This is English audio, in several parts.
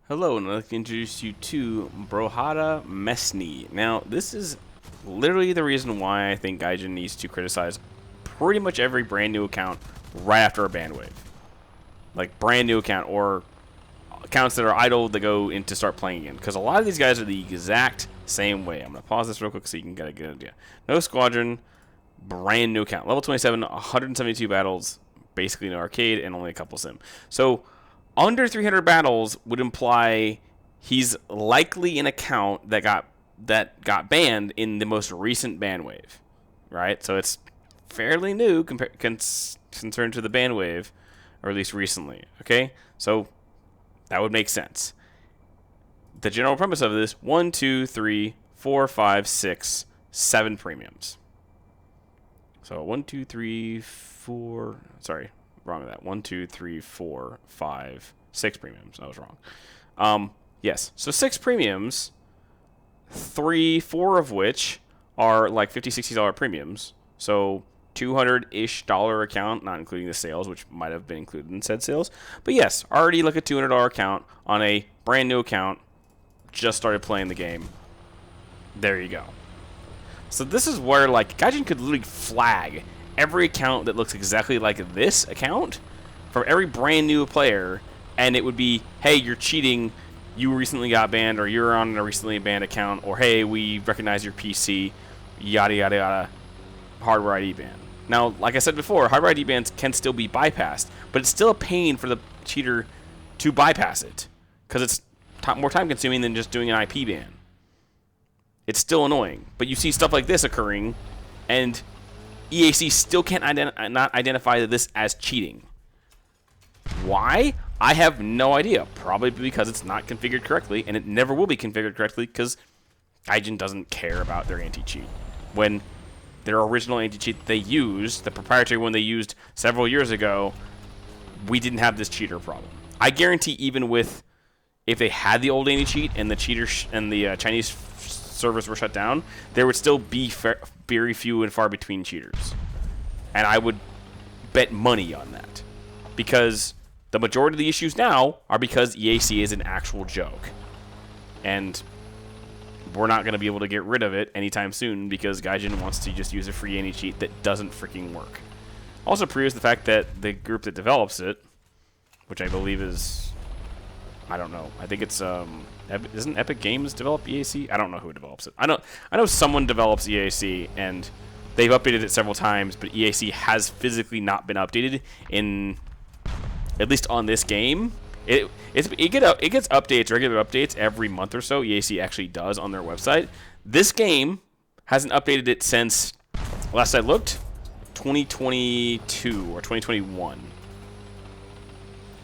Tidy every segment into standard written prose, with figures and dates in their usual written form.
Hello, and I'd like to introduce you to Brohada Mesni. Now, this is literally the reason why I think Gaijin needs to criticize pretty much every brand new account right after a ban wave. Like, brand new account, or accounts that are idle that go in to start playing again. Because a lot of these guys are the exact same way. I'm going to pause this real quick so you can get a good idea. No squadron, brand new account. Level 27, 172 battles, basically no arcade, and only a couple sim. So, under 300 battles would imply he's likely an account that got banned in the most recent ban wave, right? So it's fairly new concerned to the ban wave, or at least recently. Okay, so that would make sense. The general premise of this: 1, 2, 3, 4, 5, 6, 7 premiums. So 1, 2, 3, 4. Sorry. Wrong with that. 1, 2, 3, 4, 5, 6 premiums. I was wrong. Yes. So 6 premiums, 4 of which are like $50, $60 premiums. So $200-ish account, not including the sales, which might have been included in said sales. But yes, already like a $200 account on a brand new account. Just started playing the game. There you go. So this is where like Gaijin could literally flag every account that looks exactly like this account from every brand new player, and it would be, hey, you're cheating, you recently got banned, or you're on a recently banned account, or hey, we recognize your PC, yada yada yada, hardware ID ban. Now, like I said before, hardware ID bans can still be bypassed, but it's still a pain for the cheater to bypass it, because it's more time consuming than just doing an IP ban. It's still annoying, but you see stuff like this occurring, and EAC still can't not identify this as cheating. Why? I have no idea. Probably because it's not configured correctly, and it never will be configured correctly because Gaijin doesn't care about their anti-cheat. When their original anti-cheat they used, the proprietary one they used several years ago, we didn't have this cheater problem. I guarantee even with, if they had the old anti-cheat and the cheaters and the Chinese servers were shut down, there would still be very few and far between cheaters. And I would bet money on that. Because the majority of the issues now are because EAC is an actual joke. And we're not going to be able to get rid of it anytime soon because Gaijin wants to just use a free anti-cheat that doesn't freaking work. Also proves the fact that the group that develops it, which I believe is, I don't know, I think it's isn't Epic Games develop EAC? I don't know who develops it. I know someone develops EAC, and they've updated it several times, but EAC has physically not been updated in, at least on this game. It gets updates, regular updates every month or so. EAC actually does on their website. This game hasn't updated it since, last I looked, 2022 or 2021.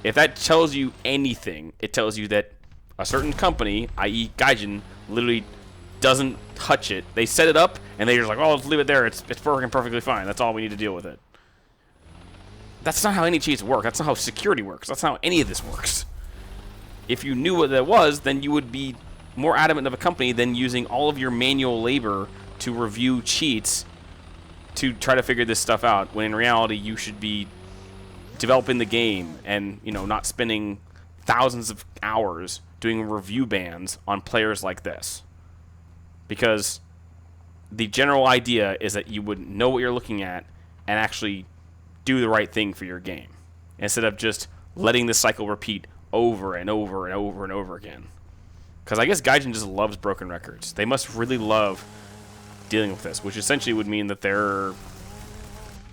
If that tells you anything, it tells you that a certain company, i.e. Gaijin, literally doesn't touch it. They set it up, and they're just like, oh, let's leave it there. It's working perfectly fine. That's all we need to deal with it. That's not how any cheats work. That's not how security works. That's not how any of this works. If you knew what that was, then you would be more adamant of a company than using all of your manual labor to review cheats to try to figure this stuff out, when in reality you should be developing the game and, you know, not spending thousands of hours doing review bans on players like this. Because the general idea is that you would know what you're looking at and actually do the right thing for your game, instead of just letting the cycle repeat over and over and over and over again. Because I guess Gaijin just loves broken records. They must really love dealing with this, which essentially would mean that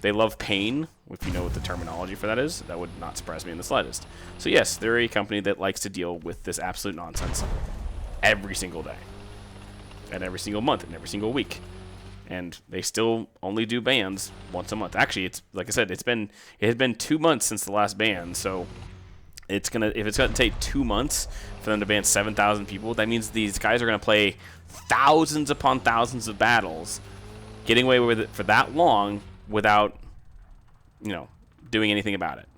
they love pain. If you know what the terminology for that is, that would not surprise me in the slightest. So yes, they're a company that likes to deal with this absolute nonsense every single day, and every single month, and every single week. And they still only do bans once a month. Actually, it's like I said, it has been 2 months since the last ban. So if it's gonna take 2 months for them to ban 7,000 people, that means these guys are gonna play thousands upon thousands of battles, getting away with it for that long without, you know, doing anything about it.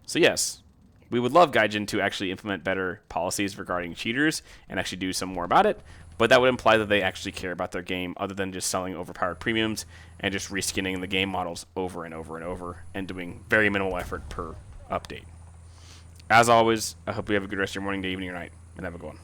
So yes, we would love Gaijin to actually implement better policies regarding cheaters and actually do some more about it, but that would imply that they actually care about their game other than just selling overpowered premiums and just reskinning the game models over and over and over and doing very minimal effort per update. As always, I hope you have a good rest of your morning, day, evening, or night, and have a good one.